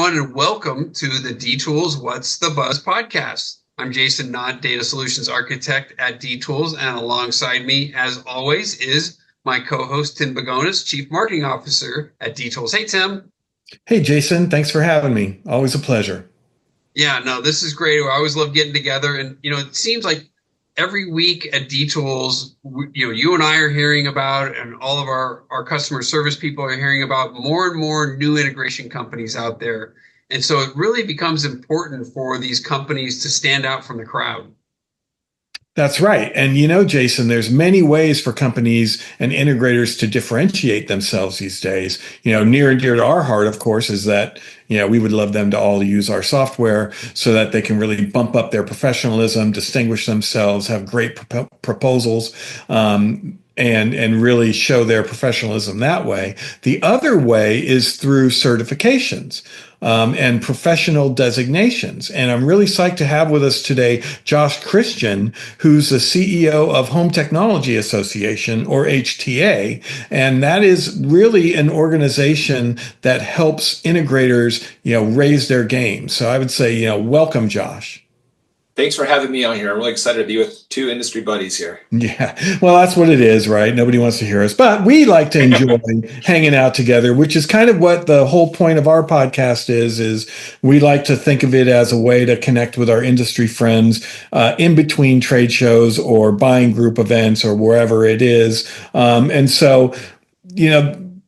everyone, and welcome to the D-Tools What's the Buzz podcast. I'm Jason Nod, Data Solutions Architect at D-Tools, and alongside me, as always, is my co-host, Tim Bagonis, Chief Marketing Officer at D-Tools. Hey, Tim. Hey, Jason. Thanks for having me. Always a pleasure. Yeah, no, this is great. I always love getting together, and it seems like every week at D-Tools, you and I are hearing about, and all of our customer service people are hearing about more and more new integration companies out there. And so it really becomes important for these companies to stand out from the crowd. That's right. And Jason, there's many ways for companies and integrators to differentiate themselves these days. Near and dear to our heart, of course, is that, we would love them to all use our software so that they can really bump up their professionalism, distinguish themselves, have great proposals, and really show their professionalism that way. The other way is through certifications. And professional designations. And I'm really psyched to have with us today Josh Christian, who's the CEO of Home Technology Association, or HTA. And that is really an organization that helps integrators, raise their game. So I would say, welcome, Josh. Thanks for having me on here. I'm really excited to be with two industry buddies here. Yeah, well, that's what it is, right? Nobody wants to hear us, but we like to enjoy hanging out together, which is kind of what the whole point of our podcast is we like to think of it as a way to connect with our industry friends in between trade shows or buying group events or wherever it is. And so,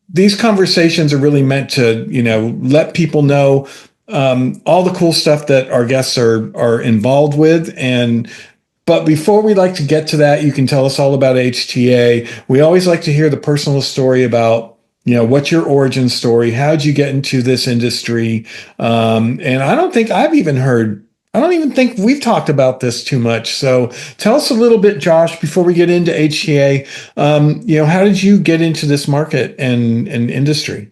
these conversations are really meant to, let people know all the cool stuff that our guests are involved with. But before we like to get to that, you can tell us all about HTA. We always like to hear the personal story about, what's your origin story? How'd you get into this industry? And I don't even think we've talked about this too much. So tell us a little bit, Josh, before we get into HTA. How did you get into this market and industry?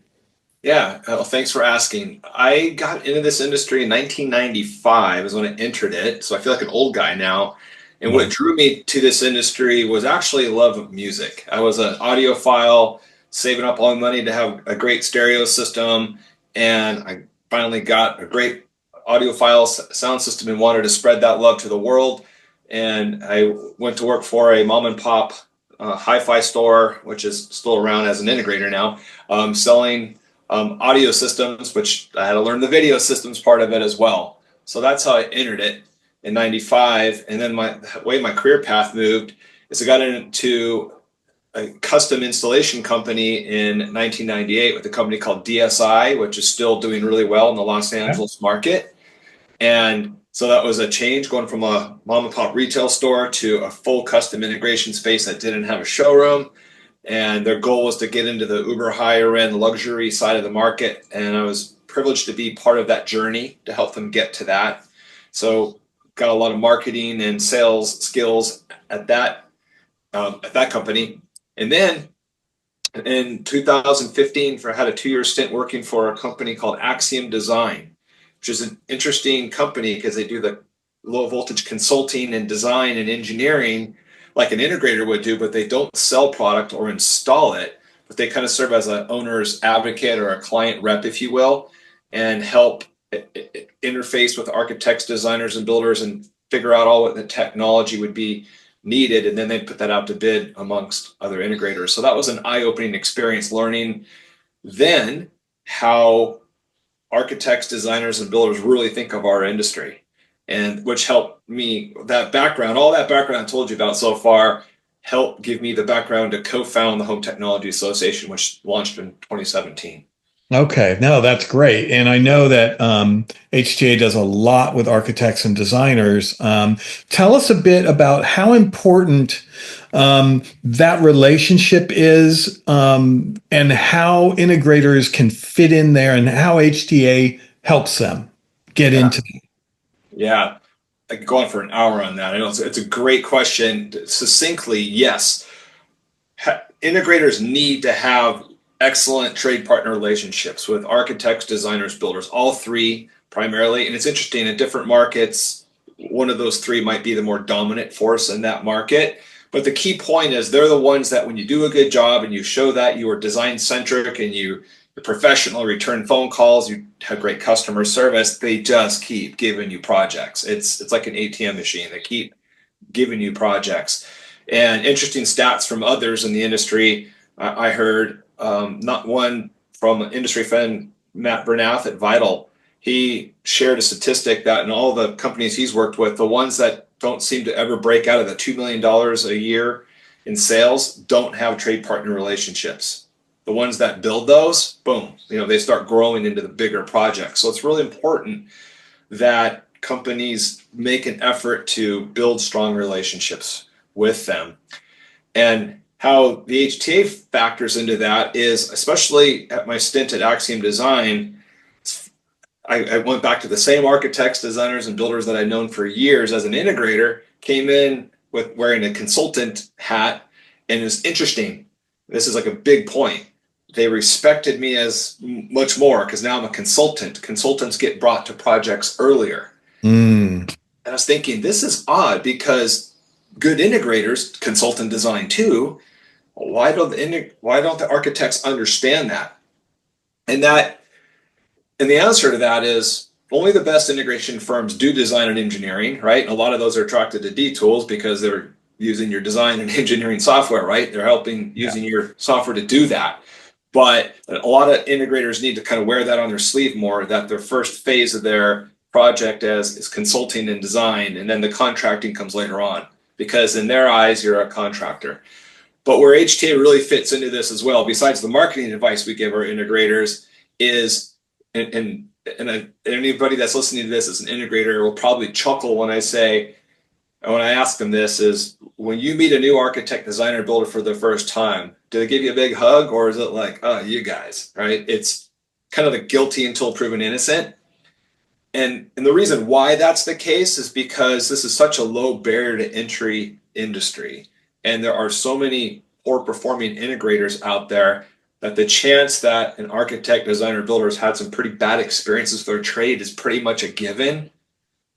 Yeah, well, thanks for asking. I got into this industry in 1995 is when I entered it. So I feel like an old guy now. And what drew me to this industry was actually love of music. I was an audiophile, saving up all the money to have a great stereo system. And I finally got a great audiophile sound system and wanted to spread that love to the world. And I went to work for a mom and pop hi-fi store, which is still around as an integrator now, selling audio systems, which I had to learn the video systems part of it as well. So that's how I entered it in 95. And then the way my career path moved is I got into a custom installation company in 1998 with a company called DSI, which is still doing really well in the Los Angeles market. And so that was a change going from a mom and pop retail store to a full custom integration space that didn't have a showroom. And their goal was to get into the uber higher end luxury side of the market. And I was privileged to be part of that journey to help them get to that. So got a lot of marketing and sales skills at that company. And then in 2015, I had a 2-year stint working for a company called Axiom Design, which is an interesting company because they do the low voltage consulting and design and engineering like an integrator would do, but they don't sell product or install it, but they kind of serve as an owner's advocate or a client rep, if you will, and help interface with architects, designers, and builders and figure out all what the technology would be needed. And then they put that out to bid amongst other integrators. So that was an eye-opening experience, learning then how architects, designers, and builders really think of our industry. And which helped me, all that background I told you about so far, helped give me the background to co-found the Home Technology Association, which launched in 2017. Okay, no, that's great. And I know that HTA does a lot with architects and designers. Tell us a bit about how important that relationship is and how integrators can fit in there and how HTA helps them get into it. Yeah, I could go on for an hour on that. I know it's a great question. Succinctly, yes. Integrators need to have excellent trade partner relationships with architects, designers, builders, all three primarily. And it's interesting, in different markets, one of those three might be the more dominant force in that market. But the key point is they're the ones that when you do a good job and you show that you are design centric and you the professional return phone calls, you have great customer service, they just keep giving you projects. It's like an ATM machine. They keep giving you projects. And interesting stats from others in the industry. I heard not one from industry friend Matt Bernath at Vital. He shared a statistic that in all the companies he's worked with, the ones that don't seem to ever break out of the $2 million a year in sales don't have trade partner relationships. The ones that build those, boom, they start growing into the bigger projects. So it's really important that companies make an effort to build strong relationships with them. And how the HTA factors into that is, especially at my stint at Axiom Design, I went back to the same architects, designers, and builders that I'd known for years as an integrator, came in with wearing a consultant hat, and it was interesting. This is like a big point. They respected me as much more because now I'm a consultant. Consultants get brought to projects earlier. And I was thinking, this is odd because good integrators, consultant design too, why don't the architects understand that? And the answer to that is only the best integration firms do design and engineering, right? And a lot of those are attracted to D-Tools because they're using your design and engineering software, right? They're helping using your software to do that. But a lot of integrators need to kind of wear that on their sleeve more, that their first phase of their project is consulting and design, and then the contracting comes later on, because in their eyes, you're a contractor. But where HTA really fits into this as well, besides the marketing advice we give our integrators, is, and anybody that's listening to this as an integrator will probably chuckle when I ask them this, is when you meet a new architect, designer, builder for the first time, do they give you a big hug, or is it like, oh, you guys, right? It's kind of the guilty until proven innocent. And the reason why that's the case is because this is such a low barrier to entry industry. And there are so many poor performing integrators out there that the chance that an architect, designer, builder has had some pretty bad experiences with their trade is pretty much a given.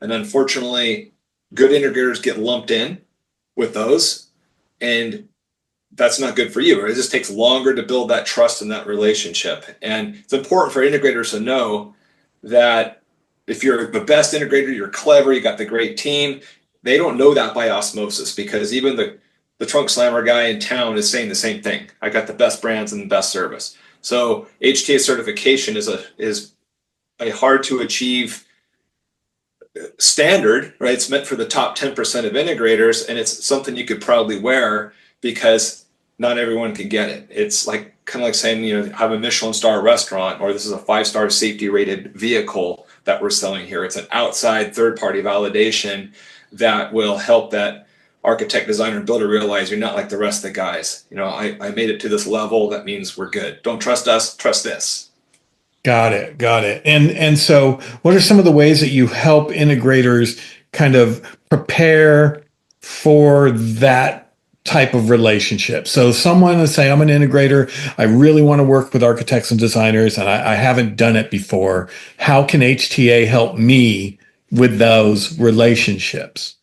And unfortunately, good integrators get lumped in with those. And that's not good for you. It just takes longer to build that trust and that relationship. And it's important for integrators to know that if you're the best integrator, you're clever, you got the great team, they don't know that by osmosis, because even the trunk slammer guy in town is saying the same thing. I got the best brands and the best service. So HTA certification is a hard to achieve standard, right? It's meant for the top 10% of integrators, and it's something you could proudly wear because not everyone can get it. It's like kind of like saying, have a Michelin star restaurant, or this is a 5-star safety rated vehicle that we're selling here. It's an outside third-party validation that will help that architect, designer, and builder realize you're not like the rest of the guys. I made it to this level. That means we're good. Don't trust us, trust this. Got it. And so what are some of the ways that you help integrators kind of prepare for that type of relationship? So someone is saying, I'm an integrator, I really want to work with architects and designers, and I haven't done it before. How can HTA help me with those relationships?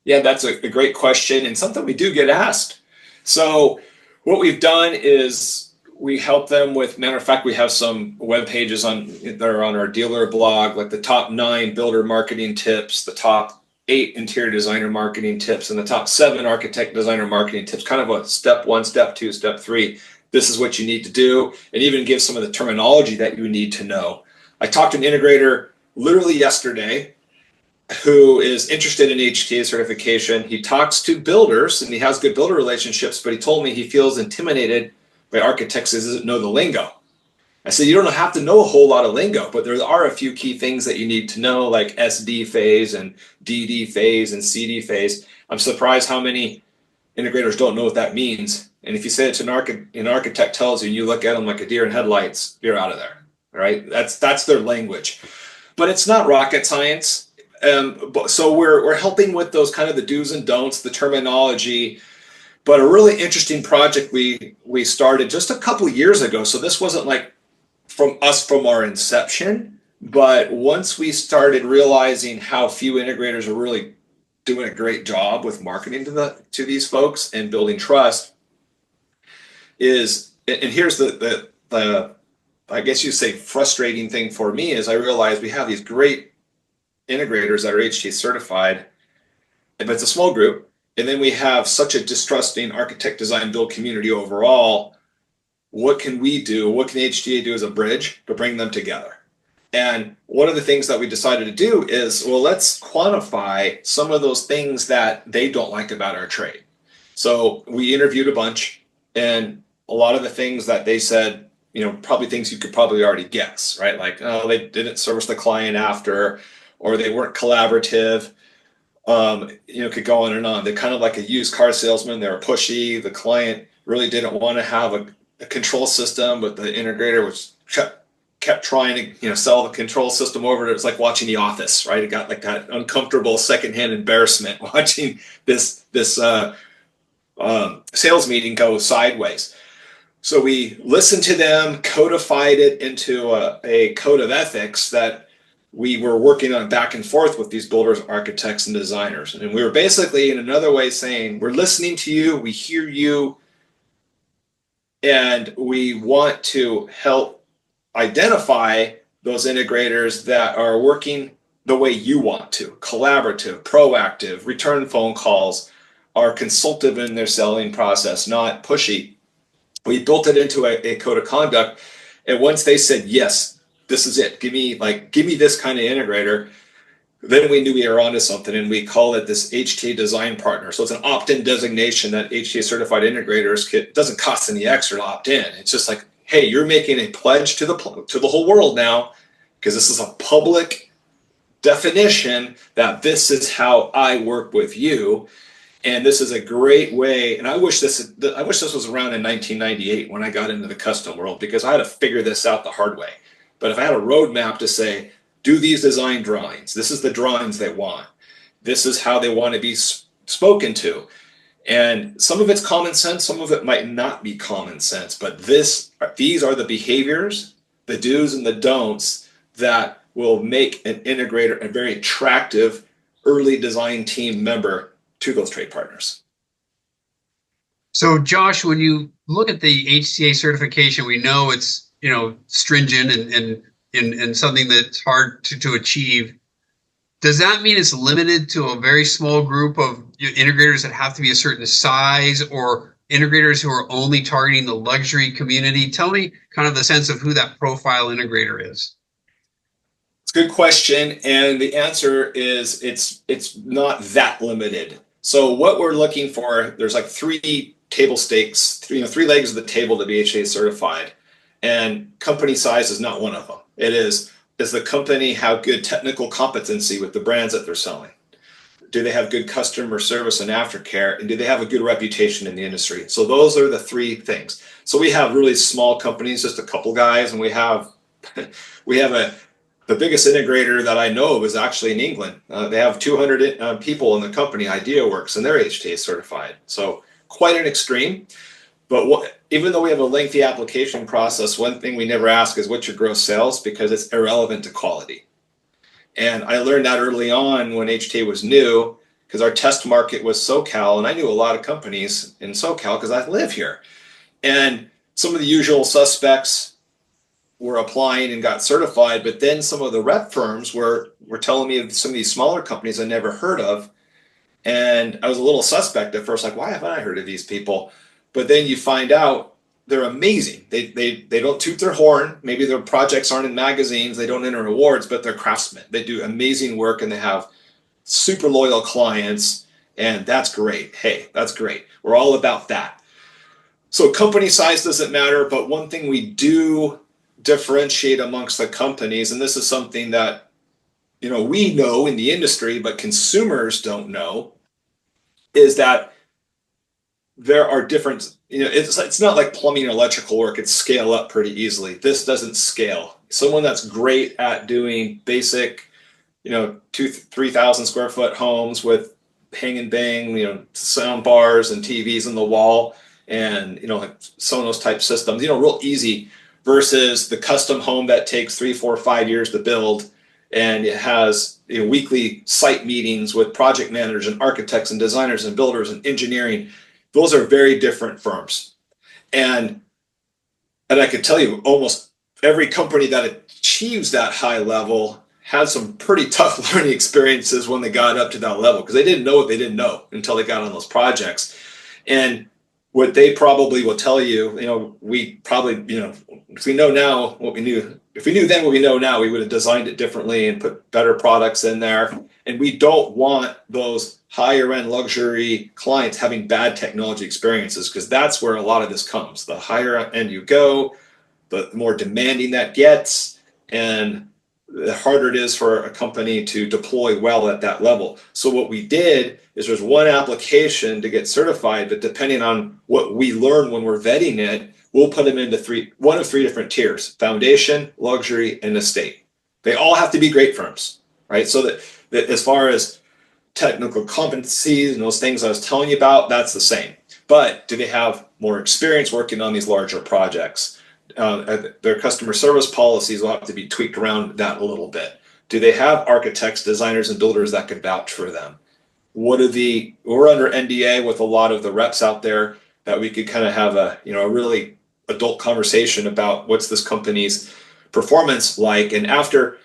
Yeah, that's a great question, and something we do get asked. So what we've done is we help them with, matter of fact, we have some web pages that are on our dealer blog, like the top 9 builder marketing tips, the top 8 interior designer marketing tips, and the top 7 architect designer marketing tips, kind of a step 1, step 2, step 3. This is what you need to do, and even give some of the terminology that you need to know. I talked to an integrator literally yesterday who is interested in HTA certification. He talks to builders and he has good builder relationships, but he told me he feels intimidated by architects who doesn't know the lingo. I said, you don't have to know a whole lot of lingo, but there are a few key things that you need to know, like SD phase and DD phase and CD phase. I'm surprised how many integrators don't know what that means. And if you say it to an architect tells you, and you look at them like a deer in headlights, you're out of there, right? That's their language. But it's not rocket science. So we're helping with those kind of the do's and don'ts, the terminology. But a really interesting project we started just a couple years ago. So this wasn't like from our inception, but once we started realizing how few integrators are really doing a great job with marketing to these folks and building trust, and here's the I guess you say, frustrating thing for me is I realized we have these great integrators that are HTA certified, but it's a small group. And then we have such a distrusting architect, design, build community overall. What can we do? What can the HTA do as a bridge to bring them together? And one of the things that we decided to do is, well, let's quantify some of those things that they don't like about our trade. So we interviewed a bunch, and a lot of the things that they said, probably things you could probably already guess, right? Like, oh, they didn't service the client after, or they weren't collaborative. Could go on and on. They're kind of like a used car salesman. They were pushy. The client really didn't want to have a control system, but the integrator was kept trying to sell the control system over. It's like watching The Office, right? It got like that uncomfortable secondhand embarrassment watching this sales meeting go sideways. So we listened to them, codified it into a code of ethics that we were working on back and forth with these builders, architects, and designers. And we were basically, in another way, saying, we're listening to you, we hear you, and we want to help identify those integrators that are working the way you want to, collaborative, proactive, return phone calls, are consultative in their selling process, not pushy. We built it into a code of conduct. And once they said, yes, this is it, give me this kind of integrator, then we knew we were onto something, and we call it this HTA design partner. So it's an opt-in designation that HTA certified integrators it doesn't cost any extra to opt in. It's just like, hey, you're making a pledge to the whole world now, because this is a public definition that this is how I work with you. And this is a great way. And I wish this was around in 1998 when I got into the custom world, because I had to figure this out the hard way. But if I had a roadmap to say, do these design drawings, this is the drawings they want, this is how they want to be spoken to. And some of it's common sense, some of it might not be common sense, but these are the behaviors, the do's and the don'ts that will make an integrator a very attractive early design team member to those trade partners. So Josh, when you look at the HTA certification, we know it's stringent and something that's hard to achieve. Does that mean it's limited to a very small group of integrators that have to be a certain size, or integrators who are only targeting the luxury community? Tell me kind of the sense of who that profile integrator is. It's a good question. And the answer is it's not that limited. So what we're looking for, there's like three table stakes, three legs of the table to be HTA certified. And company size is not one of them. It is, does the company have good technical competency with the brands that they're selling? Do they have good customer service and aftercare? And do they have a good reputation in the industry? So those are the three things. So we have really small companies, just a couple guys, and we have the biggest integrator that I know of is actually in England. They have 200 people in the company, IdeaWorks, and they're HTA certified. So quite an extreme. But even though we have a lengthy application process, one thing we never ask is what's your gross sales, because it's irrelevant to quality. And I learned that early on when HTA was new, because our test market was SoCal, and I knew a lot of companies in SoCal because I live here. And some of the usual suspects were applying and got certified, but then some of the rep firms were telling me of some of these smaller companies I never heard of. And I was a little suspect at first, like, why haven't I heard of these people? But then you find out they're amazing. They don't toot their horn. Maybe their projects aren't in magazines. They don't enter awards, but they're craftsmen. They do amazing work, and they have super loyal clients, and that's great. Hey, that's great. We're all about that. So company size doesn't matter, but one thing we do differentiate amongst the companies, and this is something that we know in the industry, but consumers don't know, is that there are different, it's not like plumbing and electrical work. It's scale up pretty easily. This doesn't scale. Someone that's great at doing basic, 3,000 square foot homes with hang and bang, sound bars and TVs on the wall and, like Sonos type systems, real easy, versus the custom home that takes 3, 4, 5 years to build. And it has weekly site meetings with project managers and architects and designers and builders and engineering. Those are very different firms. And I could tell you almost every company that achieves that high level had some pretty tough learning experiences when they got up to that level, because they didn't know what they didn't know until they got on those projects. And what they probably will tell you, we probably, if we know now what we knew, if we knew then what we know now, we would have designed it differently and put better products in there. And we don't want those higher end luxury clients having bad technology experiences, because that's where a lot of this comes. The higher end you go, the more demanding that gets, and the harder it is for a company to deploy well at that level. So what we did is there's one application to get certified, but depending on what we learn when we're vetting it, we'll put them into one of three different tiers: foundation, luxury, and estate. They all have to be great firms, right? So that as far as technical competencies and those things I was telling you about, that's the same. But do they have more experience working on these larger projects? Their customer service policies will have to be tweaked around that a little bit. Do they have architects, designers, and builders that can vouch for them? We're under NDA with a lot of the reps out there that we could kind of have a really adult conversation about what's this company's performance like. And after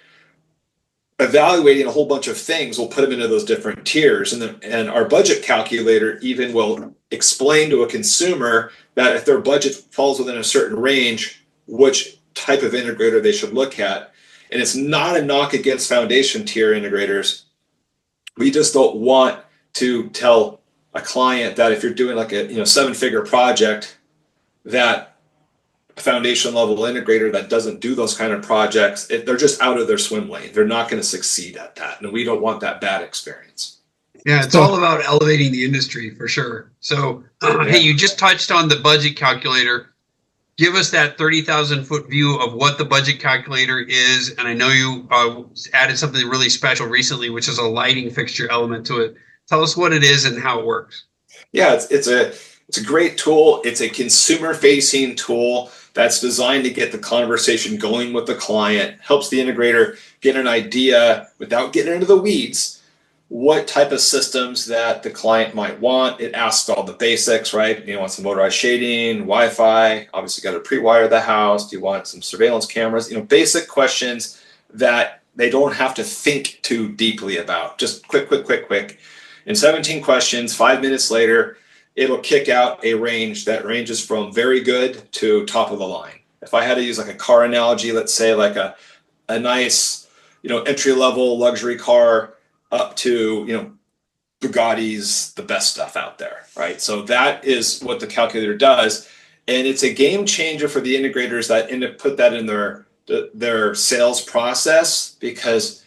evaluating a whole bunch of things, we'll put them into those different tiers. And our budget calculator even will explain to a consumer that if their budget falls within a certain range, which type of integrator they should look at. And it's not a knock against foundation tier integrators. We just don't want to tell a client that if you're doing like a 7-figure project, that a foundation level integrator that doesn't do those kind of projects, they're just out of their swim lane. They're not going to succeed at that. And we don't want that bad experience. Yeah, it's all about elevating the industry for sure. So, hey, you just touched on the budget calculator. Give us that 30,000-foot view of what the budget calculator is. And I know you added something really special recently, which is a lighting fixture element to it. Tell us what it is and how it works. Yeah, it's a great tool. It's a consumer-facing tool that's designed to get the conversation going with the client, helps the integrator get an idea without getting into the weeds, what type of systems that the client might want. It asks all the basics, right? You want some motorized shading, Wi-Fi, obviously got to pre-wire the house. Do you want some surveillance cameras? Basic questions that they don't have to think too deeply about. Just quick. In 17 questions, 5 minutes later, it'll kick out a range that ranges from very good to top of the line. If I had to use like a car analogy, let's say like a nice, entry level luxury car up to, Bugatti's the best stuff out there, right? So that is what the calculator does. And it's a game changer for the integrators that put that in their sales process, because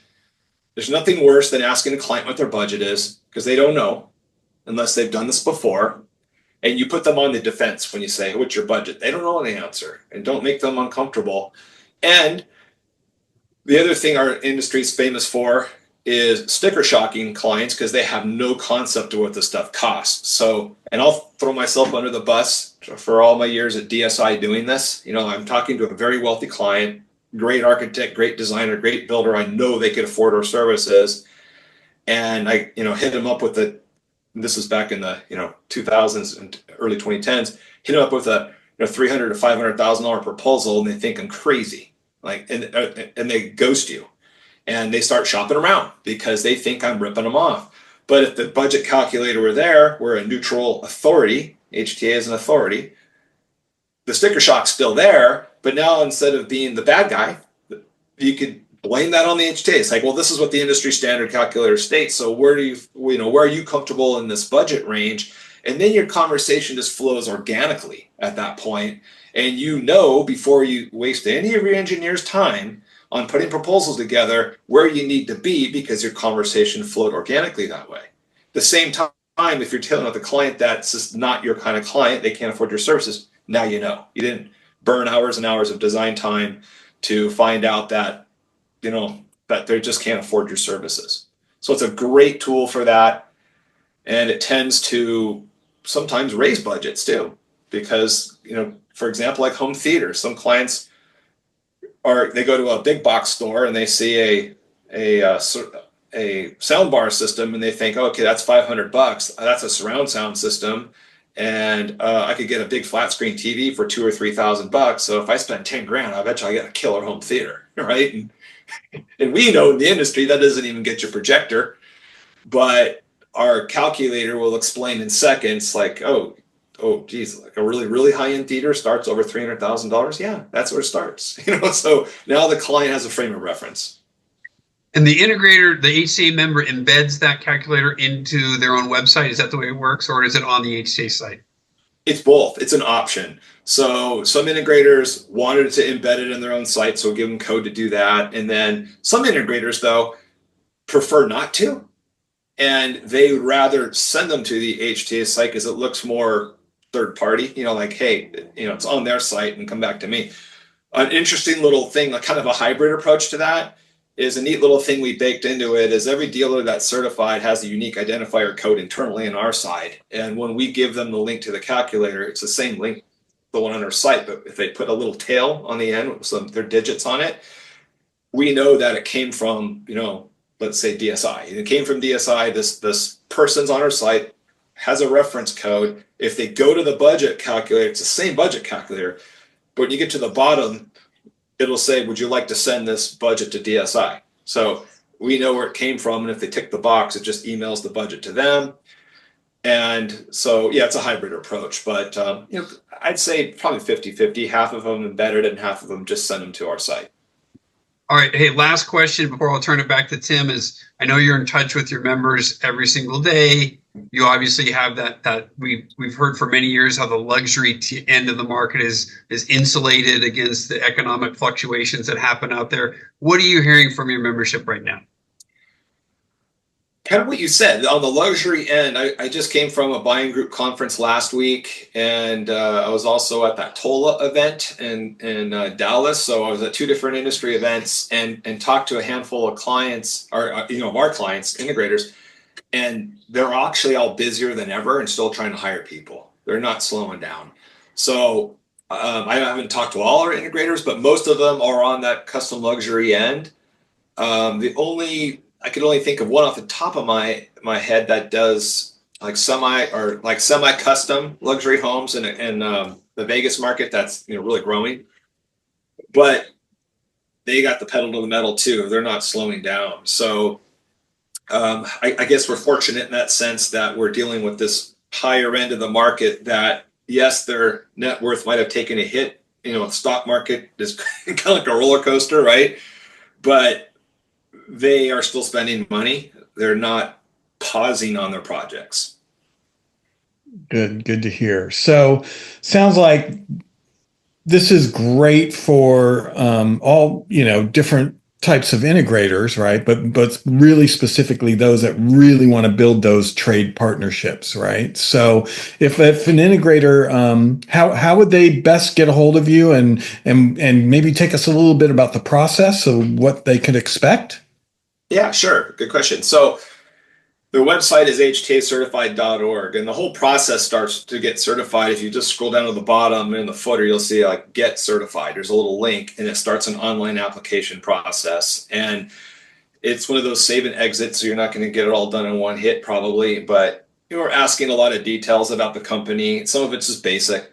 there's nothing worse than asking a client what their budget is, because they don't know unless they've done this before. And you put them on the defense when you say, what's your budget? They don't know the answer, and don't make them uncomfortable. And the other thing our industry is famous for is sticker shocking clients, because they have no concept of what this stuff costs. So, and I'll throw myself under the bus for all my years at DSI doing this. I'm talking to a very wealthy client, great architect, great designer, great builder. I know they could afford our services. And I, hit them up with this is back in the, 2000s and early 2010s, hit them up with a $300,000 to $500,000 proposal, and they think I'm crazy. And they ghost you. And they start shopping around because they think I'm ripping them off. But if the budget calculator were there, we're a neutral authority. HTA is an authority. The sticker shock's still there, but now instead of being the bad guy, you could blame that on the HTA. It's like, well, this is what the industry standard calculator states. So where are you comfortable in this budget range? And then your conversation just flows organically at that point. And before you waste any of your engineers' time on putting proposals together, where you need to be, because your conversation flowed organically that way. The same time, if you're telling the client that's just not your kind of client, they can't afford your services, now you didn't burn hours and hours of design time to find out that that they just can't afford your services. So it's a great tool for that, and it tends to sometimes raise budgets too, because for example, like home theater, some clients they go to a big box store and they see a sound bar system, and they think, okay, that's $500. That's a surround sound system, and I could get a big flat screen TV for $2,000 or $3,000. So if I spend 10 grand, I bet you I get a killer home theater, right? And we know in the industry that doesn't even get your projector, but our calculator will explain in seconds, like, oh, geez, like a really, really high end theater starts over $300,000. Yeah, that's where it starts. So now the client has a frame of reference. And the integrator, the HCA member embeds that calculator into their own website. Is that the way it works, or is it on the HCA site? It's both. It's an option. So some integrators wanted to embed it in their own site, so we'll give them code to do that. And then some integrators, though, prefer not to. And they would rather send them to the HTA site because it looks more third party, like, hey, it's on their site and come back to me. An interesting little thing, like kind of a hybrid approach to that, is a neat little thing we baked into it is every dealer that's certified has a unique identifier code internally on our side. And when we give them the link to the calculator, it's the same link, the one on our site, but if they put a little tail on the end with their digits on it, we know that it came from, let's say DSI. It came from DSI. This person's on our site, has a reference code. If they go to the budget calculator, it's the same budget calculator, but when you get to the bottom, it'll say, would you like to send this budget to DSI? So we know where it came from. And if they tick the box, it just emails the budget to them. And so, yeah, it's a hybrid approach. But, I'd say probably 50-50. Half of them embedded and half of them just send them to our site. All right. Hey, last question before I'll turn it back to Tim is, I know you're in touch with your members every single day. You obviously have that we've heard for many years how the luxury end of the market is insulated against the economic fluctuations that happen out there. What are you hearing from your membership right now? Kind of what you said on the luxury end. I just came from a buying group conference last week, and I was also at that TOLA event in Dallas. So I was at two different industry events and talked to a handful of clients, or of our clients, integrators, and they're actually all busier than ever and still trying to hire people. They're not slowing down. So I haven't talked to all our integrators, but most of them are on that custom luxury end. I could only think of one off the top of my head that does like semi-custom luxury homes in the Vegas market that's really growing. But they got the pedal to the metal too. They're not slowing down. So I guess we're fortunate in that sense that we're dealing with this higher end of the market that, yes, their net worth might have taken a hit. The stock market is kind of like a roller coaster, right? But they are still spending money. They're not pausing on their projects. Good to hear. So sounds like this is great for all, different types of integrators, right? But really specifically those that really want to build those trade partnerships, right? So if an integrator, how would they best get a hold of you and maybe take us a little bit about the process of what they could expect? Yeah, sure. Good question. So their website is htacertified.org, and the whole process starts to get certified. If you just scroll down to the bottom in the footer, you'll see like get certified. There's a little link, and it starts an online application process. And it's one of those save and exit, so you're not going to get it all done in one hit probably, but we're asking a lot of details about the company. Some of it's just basic,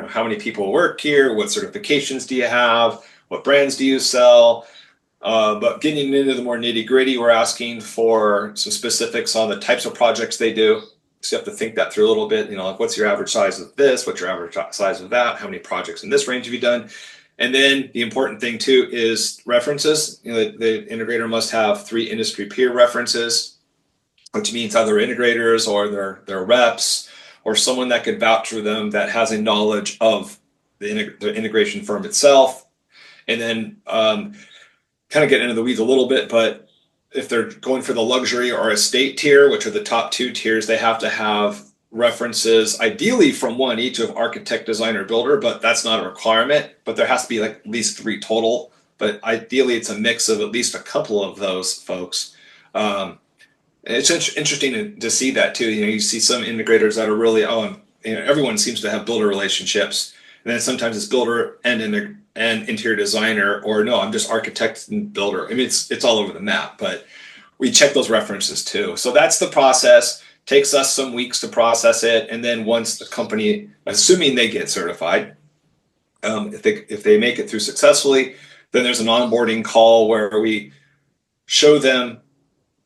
how many people work here, what certifications do you have, what brands do you sell? But getting into the more nitty gritty, we're asking for some specifics on the types of projects they do. So you have to think that through a little bit, like what's your average size of this? What's your average size of that? How many projects in this range have you done? And then the important thing too is references. The integrator must have 3 industry peer references, which means either integrators or their reps or someone that could vouch for them that has a knowledge of the integration firm itself. And then kind of get into the weeds a little bit, but if they're going for the luxury or estate tier, which are the top 2 tiers, they have to have references, ideally from one each of architect, designer, builder, but that's not a requirement. But there has to be like at least 3 total. But ideally, it's a mix of at least a couple of those folks. It's interesting to see that too. You see some integrators that are really, everyone seems to have builder relationships. And then sometimes it's builder and interior designer, or no, I'm just architect and builder. I mean, it's all over the map, but we check those references too. So that's the process. Takes us some weeks to process it. And then once the company, assuming they get certified, if they make it through successfully, then there's an onboarding call where we show them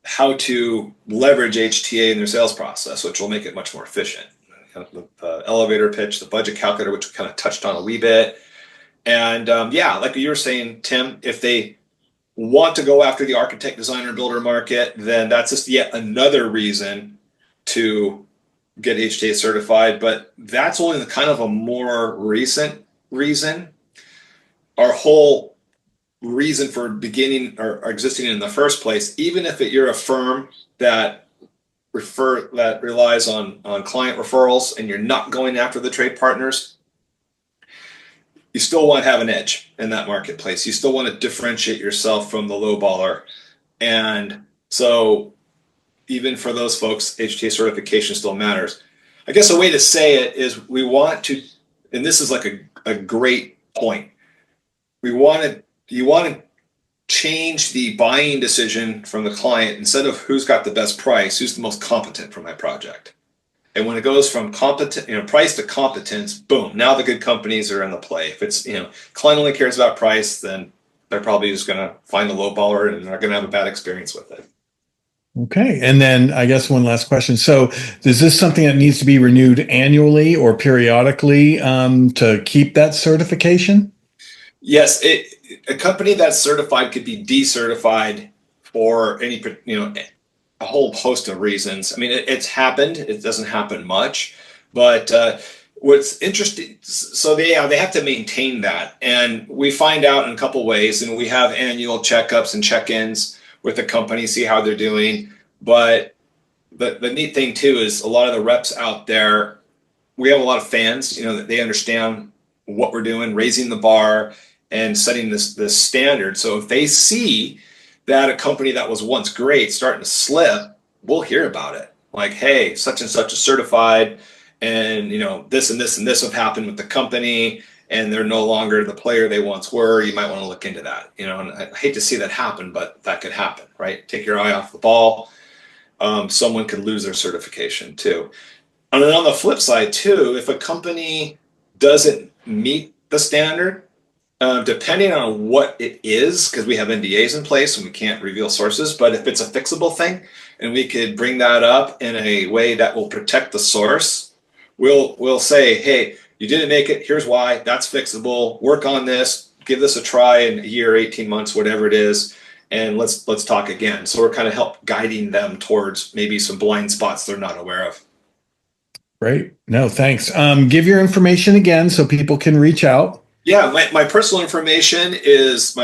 how to leverage HTA in their sales process, which will make it much more efficient. The elevator pitch, the budget calculator, which we kind of touched on a wee bit. And like you were saying, Tim, if they want to go after the architect, designer, builder market, then that's just yet another reason to get HTA certified. But that's only the kind of a more recent reason. Our whole reason for beginning or existing in the first place, even if you're a firm that relies on client referrals and you're not going after the trade partners, you still want to have an edge in that marketplace. You still want to differentiate yourself from the low baller. And so even for those folks, HTA certification still matters. I guess a way to say it is we want to, and this is like a great point, you want to change the buying decision from the client. Instead of who's got the best price, who's the most competent for my project. And when it goes from price to competence, boom, now the good companies are in the play. If it's, client only cares about price, then they're probably just going to find the low baller and they're going to have a bad experience with it. Okay. And then I guess one last question. So is this something that needs to be renewed annually or periodically to keep that certification? Yes. A company that's certified could be decertified for any, a whole host of reasons. I mean, it's happened. It doesn't happen much, but what's interesting, so they have to maintain that, and we find out in a couple ways. And we have annual checkups and check-ins with the company, see how they're doing. But the neat thing too is a lot of the reps out there, we have a lot of fans. That they understand what we're doing, raising the bar and setting this standard. So if they see that a company that was once great starting to slip, we'll hear about it. Like, hey, such and such is certified, and this and this and this have happened with the company, and they're no longer the player they once were. You might want to look into that. And I hate to see that happen, but that could happen, right? Take your eye off the ball. Someone could lose their certification too. And then on the flip side too, if a company doesn't meet the standard, depending on what it is, because we have NDAs in place and we can't reveal sources, but if it's a fixable thing and we could bring that up in a way that will protect the source, we'll say, hey, you didn't make it, here's why, that's fixable, work on this, give this a try in a year, 18 months, whatever it is, and let's talk again. So we're kind of guiding them towards maybe some blind spots they're not aware of. Great. No, thanks. Give your information again so people can reach out. Yeah, my personal information is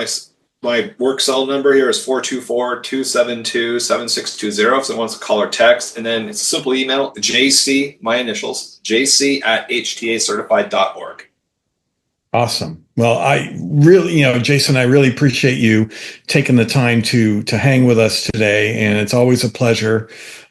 my work cell number here is 424-272-7620 if someone wants to call or text. And then it's a simple email, JC, my initials, jc@htacertified.org. Awesome. Well, I really, Jason, I really appreciate you taking the time to hang with us today. And it's always a pleasure.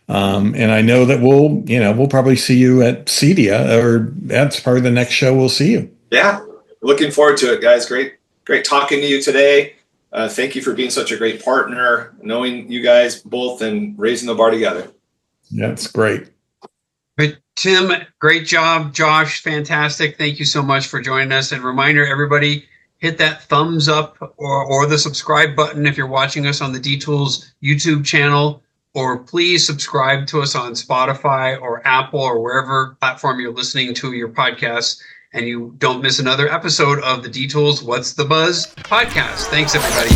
And I know that we'll probably see you at CEDIA, or that's probably the next show we'll see you. Yeah. Looking forward to it, guys. Great talking to you today. Thank you for being such a great partner, knowing you guys both and raising the bar together. Yeah, it's great. But Tim, great job. Josh, fantastic. Thank you so much for joining us. And reminder, everybody, hit that thumbs up or the subscribe button if you're watching us on the D-Tools YouTube channel, or please subscribe to us on Spotify or Apple or wherever platform you're listening to your podcasts, and you don't miss another episode of the D-Tools What's the Buzz podcast. Thanks, everybody.